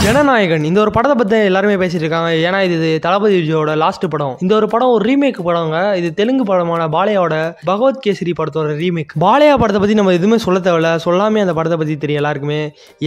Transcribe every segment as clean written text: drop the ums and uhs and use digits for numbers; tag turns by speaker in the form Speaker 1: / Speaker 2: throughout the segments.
Speaker 1: ஜனநாயகன் இந்த ஒரு படத்தை பத்தி எல்லாருமே பேசிட்டு இருக்காங்க. ஏன்னா இது தளபதி விஜயோட லாஸ்ட் படம். இந்த ஒரு படம் ஒரு ரீமேக் படங்க. இது தெலுங்கு படமான பாலையாவோட பகவத் கேசரி படத்தோட ரீமேக். பாலையா படத்தை பத்தி நம்ம எதுவுமே சொல்ல தேவையில்ல. சொல்லாமே அந்த படத்தை பத்தி தெரியும் எல்லாருக்குமே.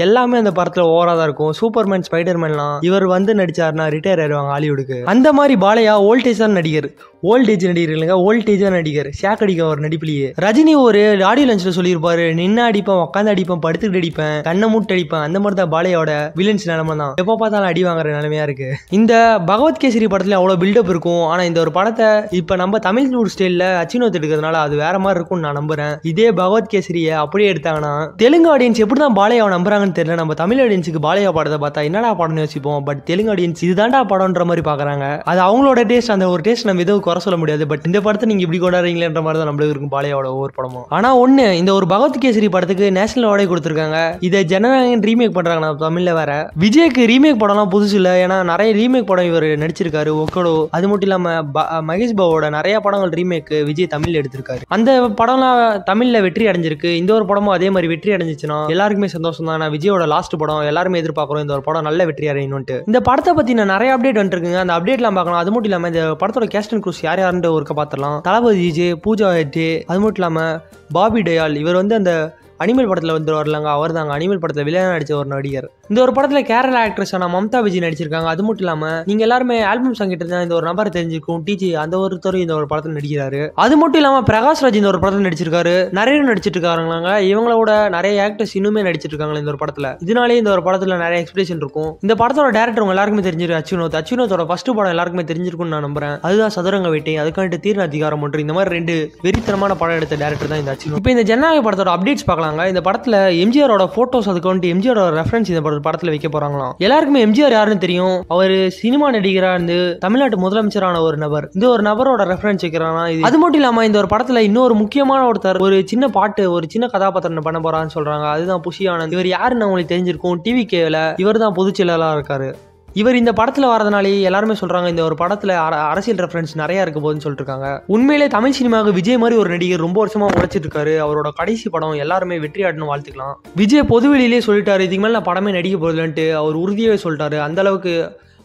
Speaker 1: எல்லாமே அந்த படத்துல ஓவரா தான் இருக்கும். சூப்பர்மேன், ஸ்பைடர்மேன்லாம் இவர் வந்து நடிச்சாருன்னா ரிட்டையர் ஆயிடுவாங்க ஹாலிவுட்டுக்கு. அந்த மாதிரி பாலையா ஓல்டேஜ் தான் நடிகர். ஓல்டேஜ் நடிகர் இல்லைங்க, ஓல்டேஜ் நடிகர். ஷேக் அடிக்க ஒரு நடிப்புலையே. ரஜினி ஒரு ஆடியோ லஞ்ச்ல சொல்லியிருப்பாரு, நின்று அடிப்பேன், உட்காந்து அடிப்பேன், படுத்துக்கிட்டு அடிப்பேன், கண்ணை மூட்டு அடிப்பேன். அந்த மாதிரி தான் பாலையோட வில்லன்ஸ் நிலைமை தான். எப்போ பார்த்தாலும் அடி வாங்குற நிலைமையா இருக்கு. இந்த பகவத் கேசரி படத்துல அவ்வளவு பில்டப் இருக்கும். ஆனா இந்த ஒரு படத்தை இப்ப நம்ம தமிழ்நாடு ஸ்டைல்ல அச்சினோத் எடுக்கிறதுனால அது வேற மாதிரி இருக்கும்னு நான் நம்புறேன். இதே பகவத் கேசரியை அப்படியே எடுத்தாங்கன்னா தெலுங்கு ஆடியன்ஸ் எப்படிதான் பாலையாவை நம்புறாங்கன்னு தெரியல. நம்ம தமிழ் ஆடியன்ஸுக்கு பாலையா படத்தை பார்த்தா என்னடா படம்னு யோசிப்போம். பட் தெலுங்கு ஆடியன்ஸ் இதுதான்டா படம்ன்ற மாதிரி பாக்குறாங்க. அது அவங்களோட டேஸ்ட். அந்த ஒரு டேஸ்ட் நம்ம எதுவும் குறை சொல்ல முடியாது. பட் இந்த படத்தை நீங்க இப்படி கொண்டாடுறீங்களேன்ற மாதிரி தான் நம்மளுக்கு இருக்கும் பாலையாவோட ஒவ்வொரு படமும். ஆனா ஒண்ணு, இந்த ஒரு பகவத் கேசரி படத்துக்கு நேஷனல் அவார்டே கொடுத்திருக்காங்க. இதை ஜனநாயகன் ரீமேக் பண்றாங்க நம்ம தமிழ்ல வேற. விஜய்க்கு ரீமேக் படம்லாம் புதுசு இல்ல. ஏன்னா நிறைய ரீமேக் படம் இவர் நடிச்சிருக்காரு. ஒக்கடோ, அது மட்டும் இல்லாம மகேஷ் பாபுவோட நிறைய படங்கள் ரீமேக் விஜய் தமிழ்ல எடுத்திருக்காரு. அந்த படம்லாம் தமிழ்ல வெற்றி அடைஞ்சிருக்கு. இந்த ஒரு படமும் அதே மாதிரி வெற்றி அடைஞ்சிச்சுன்னா எல்லாருக்குமே சந்தோஷம் தான். விஜயோட லாஸ்ட் படம் எல்லாருமே எதிர்பார்க்கிறோம் இந்த ஒரு படம் நல்ல வெற்றி அடையணும்னு. இந்த படத்தை பத்தி நிறைய அப்டேட் வந்துருக்குங்க. அந்த அப்டேட்லாம் பார்க்கலாம். அது மட்டும் இல்லாம இந்த படத்தோட கேஸ்ட் அண்ட் க்ரூஸ் யார் யாருன்னு ஒருக்க பார்த்துடலாம். தளபதி விஜய், பூஜா ஹெக்டே, அது மட்டும் இல்லாம பாபி டயால். இவர் வந்து அந்த அனிமல் படத்துல வந்து வரலாங்க. அவர் தாங்க அனிமல் படத்துல வில்லனா நடிச்ச ஒரு நடிகர். இந்த ஒரு படத்துல கேரளா ஆக்ட்ரஸான மம்தா விஜய் நடிச்சிருக்காங்க. அது மட்டும் இல்லாம நீங்க எல்லாருமே ஆல்பம் சாங் கிட்ட இந்த ஒரு நம்பர் தெரிஞ்சிருக்கும். டிஜி அந்த ஒருத்தர் இந்த ஒரு படத்துல நடிக்கிறாரு. அது மட்டும் இல்லாம பிரகாஷ் ராஜ் இந்த ஒரு படத்துல நடிச்சிருக்காரு. நிறைய நடிச்சிட்டு இருக்காங்க. இவங்களோட நிறைய ஆக்டர்ஸ் இன்னுமே நடிச்சிட்டு இருக்காங்க இந்த ஒரு படத்துல. இதனாலே இந்த ஒரு படத்துல நிறைய எக்ஸ்பிரேஷன் இருக்கும். இந்த படத்தோட டேரக்டர் உங்க எல்லாருக்குமே தெரிஞ்சிருக்கு, அச்சினோத். அச்சினோத்தோட ஃபர்ஸ்ட் படம் எல்லாருக்குமே தெரிஞ்சிருக்கும்னு நான் நம்புறேன். அதுதான் சதுரங்க வேட்டை, அதுக்காண்டி தீர்ண அதிகாரம் ஒன்று. இந்த மாதிரி ரெண்டு வெறித்தனமான படம் எடுத்த டேரக்டர் தான் இந்த அச்சினோத். இப்போ இந்த ஜனநாயக படத்தோட அப்டேட்ஸ் பார்க்கலாங்க. இந்த படத்துல எம்ஜிஆரோட போட்டோஸ், அதுக்கு வந்து எம்ஜிஆரோட ரெஃபரன்ஸ் இந்த படத்துல வைக்க போறாங்களாம். எல்லாருக்குமே எம்ஜிஆர் யாருன்னு தெரியும். அவர் சினிமா நடிகரா இருந்து தமிழ்நாட்டு முதலமைச்சரான ஒரு நபர். இந்த ஒரு நபரோட ரெஃபரன்ஸ் வைக்கிறாங்க. அது மட்டும் இல்லாம இந்த ஒரு படத்துல இன்னொரு முக்கியமான ஒருத்தர் ஒரு சின்ன பாட்டு, ஒரு சின்ன கதாபாத்திரம் பண்ண போறான்னு சொல்றாங்க. அதுதான் புஷி ஆனந்த். இவர் யாருன்னு உங்களுக்கு தெரிஞ்சிருக்கும். டிவிகேல இவர் தான் பொதுச் செயலாளரா இருக்காரு. இவர் இந்த படத்துல வரதுனாலே எல்லாருமே சொல்றாங்க இந்த ஒரு படத்துல அரசியல் ரெஃபரன்ஸ் நிறைய இருக்க போதுன்னு சொல்லிட்டு இருக்காங்க. உண்மையிலே தமிழ் சினிமாவுக்கு விஜய் மாதிரி ஒரு நடிகர் ரொம்ப வருஷமா உழைச்சிட்டு இருக்காரு. அவரோட கடைசி படம் எல்லாருமே வெற்றி ஆடணும் வாழ்த்துக்கலாம். விஜய் பொதுவெளியிலே சொல்லிட்டாரு, இதுக்கு மேல நான் படமே நடிக்க போதில்லைன்ட்டு. அவர் உறுதியாவே சொல்லிட்டாரு. அந்த அளவுக்கு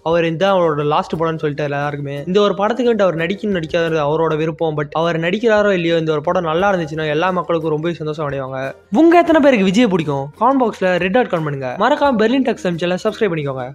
Speaker 1: அவர் இந்த அவரோட லாஸ்ட் படம்னு சொல்லிட்டாரு எல்லாருக்குமே. இந்த ஒரு படத்துக்கு அவர் நடிக்காது அவரோட விருப்பம். பட் அவர் நடிக்கிறாரோ இல்லையோ, இந்த ஒரு படம் நல்லா இருந்துச்சுன்னா எல்லா மக்களுக்கும் ரொம்ப சந்தோஷம் அடைவாங்க. உங்க எத்தனை பேருக்கு விஜய் பிடிக்கும்? காமெண்ட் பாக்ஸ்ல ரெட் டாட் கான் பண்ணுங்க. மறக்காம பெர்லின் டெக் சேனலை சப்ஸ்கிரைப் பண்ணிக்கோங்க.